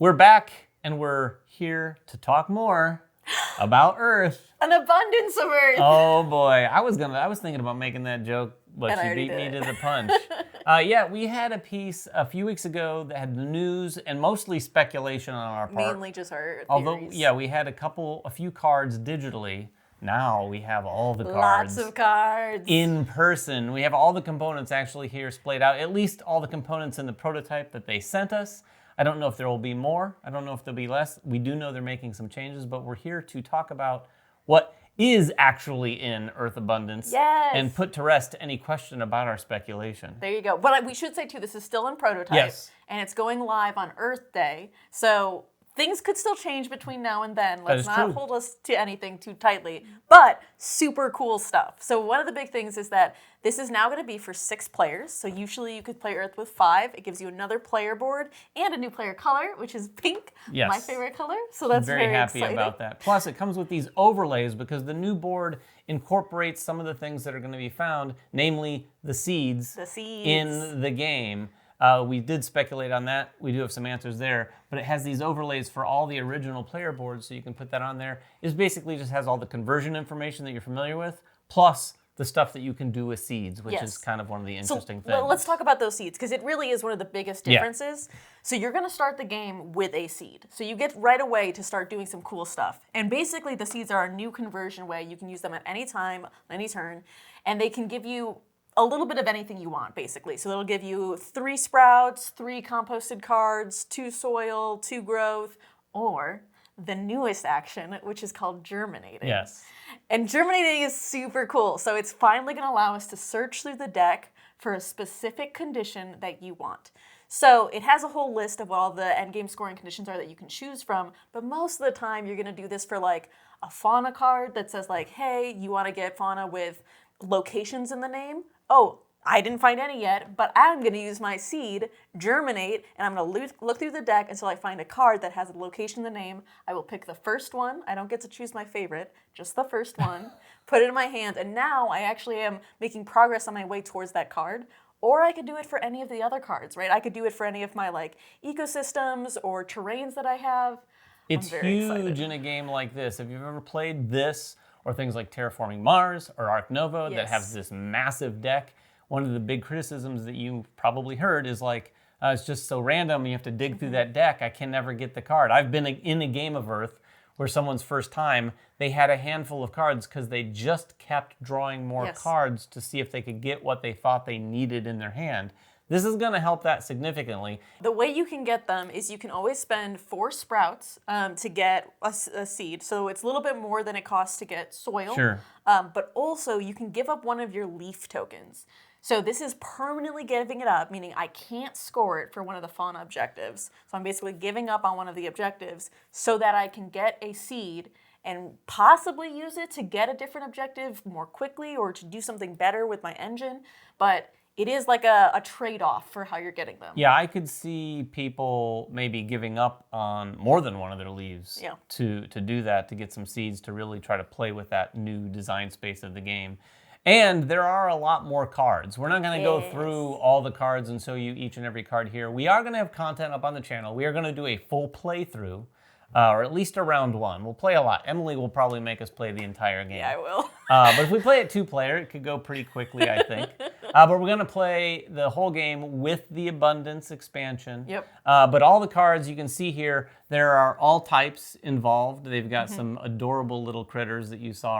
We're back, and we're here to talk more about Earth. An abundance of Earth. Oh boy, I was thinking about making that joke, but you beat me to the punch. Yeah, we had a piece a few weeks ago that had the news and mostly speculation on our part. Mainly just our theories. Although, yeah, we had a few cards digitally. Now we have all the cards. Lots of cards. In person. We have all the components actually here splayed out, at least all the components in the prototype that they sent us. I don't know if there will be more. I don't know if there'll be less. We do know they're making some changes, but we're here to talk about what is actually in Earth Abundance and put to rest any question about our speculation. There you go. But we should say, too, this is still in prototype. Yes. And it's going live on Earth Day. So things could still change between now and then. Let's not hold us to anything too tightly. But super cool stuff. So one of the big things is that this is now going to be for 6 players. So usually you could play Earth with 5. It gives you another player board and a new player color, which is pink. Yes. My favorite color. So that's very happy exciting. about that. Plus, it comes with these overlays because the new board incorporates some of the things that are going to be found, namely the seeds in the game. We did speculate on that. We do have some answers there, but it has these overlays for all the original player boards, so you can put that on there. It basically just has all the conversion information that you're familiar with, plus the stuff that you can do with seeds, which is kind of one of the interesting things. Let's talk about those seeds, because it really is one of the biggest differences. So you're going to start the game with a seed. So you get right away to start doing some cool stuff. And basically, the seeds are a new conversion way. You can use them at any time, any turn, and they can give you a little bit of anything you want, basically. So it'll give you 3 sprouts, 3 composted cards, 2 soil, 2 growth, or the newest action, which is called germinating. Yes. And germinating is super cool. So it's finally going to allow us to search through the deck for a specific condition that you want. So it has a whole list of what all the endgame scoring conditions are that you can choose from, but most of the time you're going to do this for like a fauna card that says like, hey, you want to get fauna with locations in the name? Oh, I didn't find any yet, but I'm going to use my seed, germinate, and I'm going to look through the deck until I find a card that has a location in the name. I will pick the first one. I don't get to choose my favorite, just the first one. Put it in my hand, and now I actually am making progress on my way towards that card. Or I could do it for any of the other cards, right? I could do it for any of my like ecosystems or terrains that I have. It's huge in a game like this. If you've ever played this, or things like Terraforming Mars or Ark Nova that has this massive deck, one of the big criticisms that you probably heard is like, it's just so random, you have to dig through that deck, I can never get the card. I've been in a game of Earth where someone's first time, they had a handful of cards because they just kept drawing more cards to see if they could get what they thought they needed in their hand. This is going to help that significantly. The way you can get them is you can always spend 4 sprouts to get a seed. So it's a little bit more than it costs to get soil. Sure. But also you can give up one of your leaf tokens. So this is permanently giving it up, meaning I can't score it for one of the fauna objectives. So I'm basically giving up on one of the objectives so that I can get a seed and possibly use it to get a different objective more quickly or to do something better with my engine. But it is like a trade-off for how you're getting them. Yeah, I could see people maybe giving up on more than one of their leaves to do that, to get some seeds, to really try to play with that new design space of the game. And there are a lot more cards. We're not going to go through all the cards and show you each and every card here. We are going to have content up on the channel. We are going to do a full playthrough, or at least a round 1. We'll play a lot. Emily will probably make us play the entire game. Yeah, I will. But if we play it 2-player, it could go pretty quickly, I think. But we're going to play the whole game with the Abundance expansion. Yep. But all the cards you can see here, there are all types involved. They've got some adorable little critters that you saw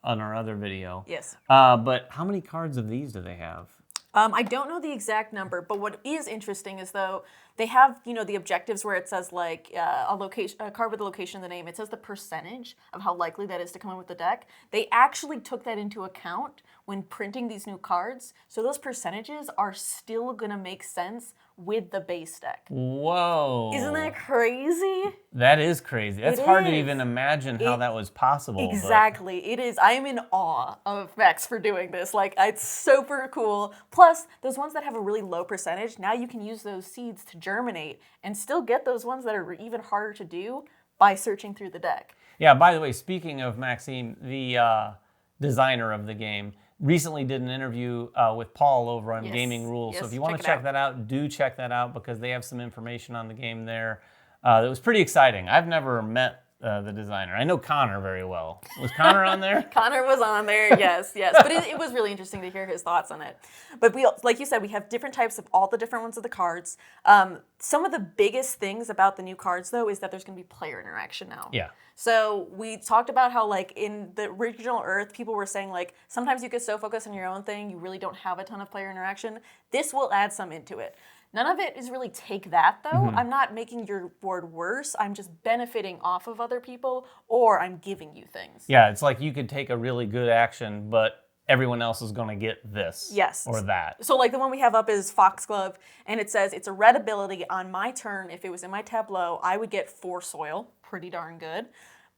on our other video. Yes. But how many cards of these do they have? I don't know the exact number, but what is interesting is though they have, the objectives where it says like a card with a location in the name. It says the percentage of how likely that is to come in with the deck. They actually took that into account when printing these new cards. So those percentages are still going to make sense with the base deck. Whoa. Isn't that crazy? That is crazy. That's hard to even imagine how that was possible. Exactly. It is. I am in awe of Vex for doing this. Like, it's super cool. Plus, those ones that have a really low percentage, now you can use those seeds to germinate and still get those ones that are even harder to do by searching through the deck. Yeah, by the way, speaking of Maxime, the designer of the game, recently did an interview with Paul over on Gaming Rules. So if you want to check that out, do check that out because they have some information on the game there. that was pretty exciting. I've never met the designer. I know Connor very well. Was Connor on there? Connor was on there, yes. But it was really interesting to hear his thoughts on it. But we, like you said, we have different types of all the different ones of the cards. Some of the biggest things about the new cards, though, is that there's going to be player interaction now. Yeah. So we talked about how, like, in the original Earth, people were saying, like, sometimes you get so focused on your own thing, you really don't have a ton of player interaction. This will add some into it. None of it is really take that, though. I'm not making your board worse. I'm just benefiting off of other people, or I'm giving you things. Yeah, it's like you could take a really good action, but everyone else is going to get this or that. So like the one we have up is Foxglove, and it says it's a red ability. On my turn, if it was in my tableau, I would get 4 soil. Pretty darn good.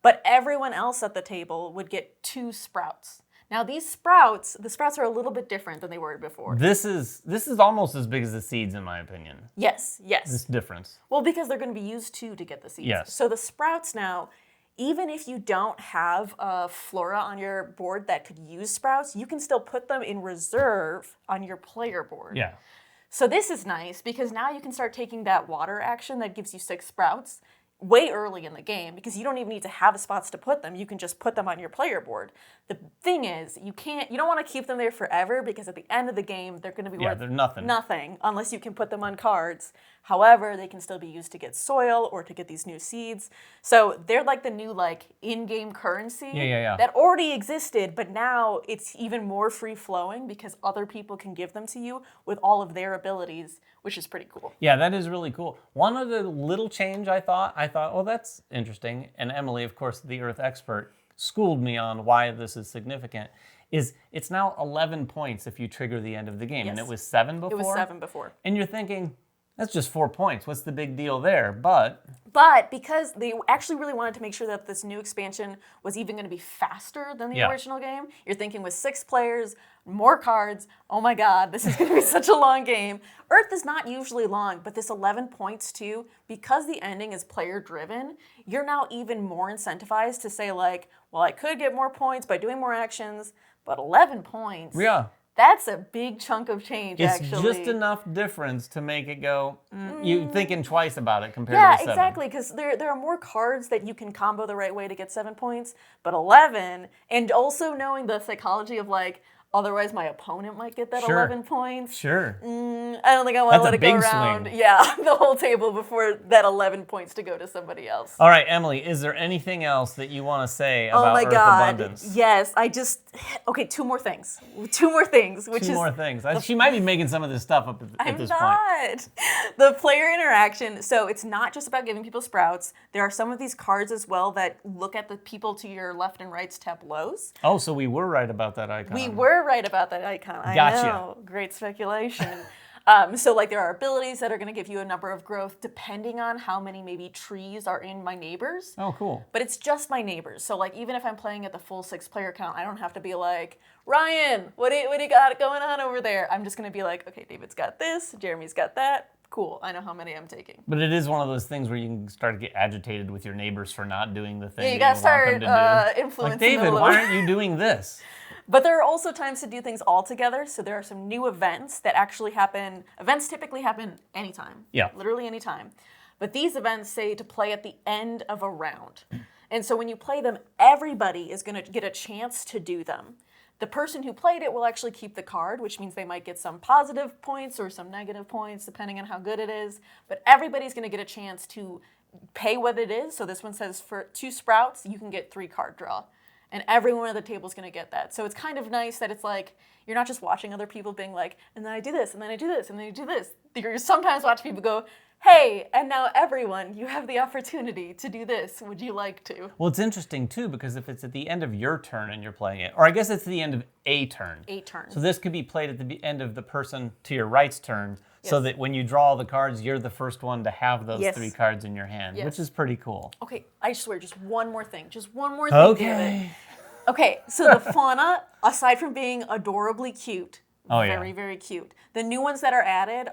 But everyone else at the table would get 2 sprouts. Now these sprouts, the sprouts are a little bit different than they were before. This is almost as big as the seeds, in my opinion. Yes. This difference. Well, because they're going to be used too to get the seeds. Yes. So the sprouts now, even if you don't have a flora on your board that could use sprouts, you can still put them in reserve on your player board. Yeah. So this is nice because now you can start taking that water action that gives you 6 sprouts way early in the game because you don't even need to have spots to put them. You can just put them on your player board. The thing is, you don't want to keep them there forever because at the end of the game, they're going to be worth they're nothing. Nothing unless you can put them on cards. However, they can still be used to get soil or to get these new seeds. So they're like the new in-game currency that already existed, but now it's even more free-flowing because other people can give them to you with all of their abilities, which is pretty cool. Yeah, that is really cool. One other little change I thought, well, that's interesting. And Emily, of course, the Earth expert, schooled me on why this is significant, is it's now 11 points if you trigger the end of the game. Yes. And it was 7 before? It was 7 before. And you're thinking, that's just 4 points. What's the big deal there? But because they actually really wanted to make sure that this new expansion was even going to be faster than the original game, you're thinking with 6 players, more cards, oh my god, this is going to be such a long game. Earth is not usually long, but this 11 points too, because the ending is player driven, you're now even more incentivized to say well, I could get more points by doing more actions, but 11 points. Yeah. That's a big chunk of change, it's actually. It's just enough difference to make it go, you thinking twice about it compared to 7. Yeah, exactly, because there are more cards that you can combo the right way to get 7 points, but 11, and also knowing the psychology of otherwise my opponent might get that 11 points. Sure. I don't think I want to let it go around. Swing. Yeah, the whole table before that 11 points to go to somebody else. All right, Emily, is there anything else that you want to say about Earth Abundance? Yes, okay, 2 more things. 2 more things. Two more things. She might be making some of this stuff up at this point. I'm not. The player interaction, so it's not just about giving people sprouts. There are some of these cards as well that look at the people to your left and right's tableaus. Oh, so we were right about that icon. We were right about that icon. I know. Great speculation. So there are abilities that are going to give you a number of growth depending on how many maybe trees are in my neighbors. Oh, cool. But it's just my neighbors. So even if I'm playing at the full 6-player count, I don't have to be like, Ryan, what do you got going on over there? I'm just going to be like, okay, David's got this, Jeremy's got that. Cool, I know how many I'm taking. But it is one of those things where you can start to get agitated with your neighbors for not doing the thing you got to want them to do. Influencing David, why aren't you doing this? But there are also times to do things all together. So there are some new events that actually happen. Events typically happen anytime. Yeah. Literally anytime. But these events say to play at the end of a round. And so when you play them, everybody is going to get a chance to do them. The person who played it will actually keep the card, which means they might get some positive points or some negative points, depending on how good it is. But everybody's going to get a chance to pay what it is. So this one says for 2 sprouts, you can get 3 card draw. And everyone at the table is going to get that. So it's kind of nice that it's you're not just watching other people being and then I do this, and then I do this, and then I do this. You're sometimes watching people go, hey, and now everyone, you have the opportunity to do this. Would you like to? Well, it's interesting, too, because if it's at the end of your turn and you're playing it, or I guess it's the end of a turn. 8 turns. So this could be played at the end of the person to your right's turn, so that when you draw the cards, you're the first one to have those 3 cards in your hand, which is pretty cool. Okay, I swear, just one more thing. Just one more thing, David. Okay, so the fauna, aside from being adorably cute, very, very cute. The new ones that are added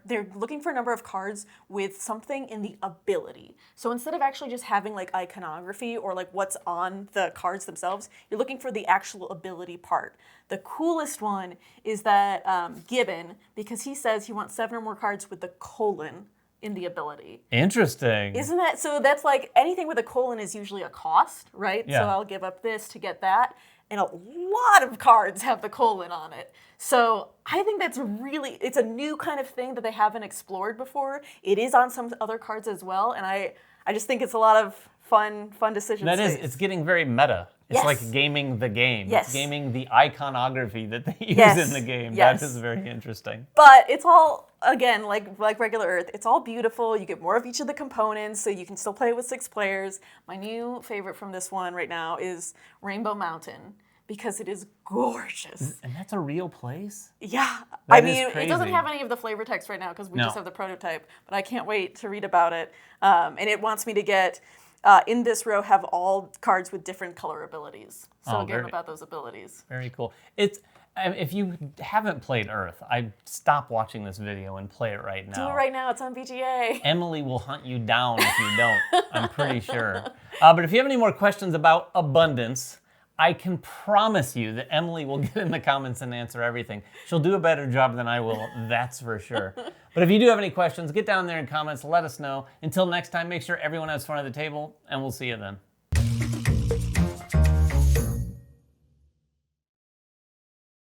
they're looking for a number of cards with something in the ability. So instead of actually just having iconography or what's on the cards themselves, you're looking for the actual ability part. The coolest one is that Gibbon, because he says he wants 7 or more cards with the colon in the ability. Interesting. Isn't that, so that's like anything with a colon is usually a cost, right? Yeah. So I'll give up this to get that. And a lot of cards have the colon on it. So I think that's really, it's a new kind of thing that they haven't explored before. It is on some other cards as well. And I just think it's a lot of fun decision That space. is, it's getting very meta. It's Yes. like gaming the game. Yes. It's gaming the iconography that they use Yes. in the game. Yes. That is very interesting. But it's all, again, like regular Earth, it's all beautiful. You get more of each of the components, so you can still play with 6 players. My new favorite from this one right now is Rainbow Mountain, because it is gorgeous. And that's a real place? Yeah. That I is mean, it crazy. doesn't have any of the flavor text right now because we No. just have the prototype, but I can't wait to read about it. And it wants me to get, in this row, have all cards with different color abilities. So Oh, again, very- about those abilities. Very cool. It's if you haven't played Earth, I'd stop watching this video and play it right now. Do it right now. It's on BGA. Emily will hunt you down if you don't, I'm pretty sure. But if you have any more questions about abundance, I can promise you that Emily will get in the comments and answer everything. She'll do a better job than I will, that's for sure. But if you do have any questions, get down there in comments, let us know. Until next time, make sure everyone has fun at the table, and we'll see you then.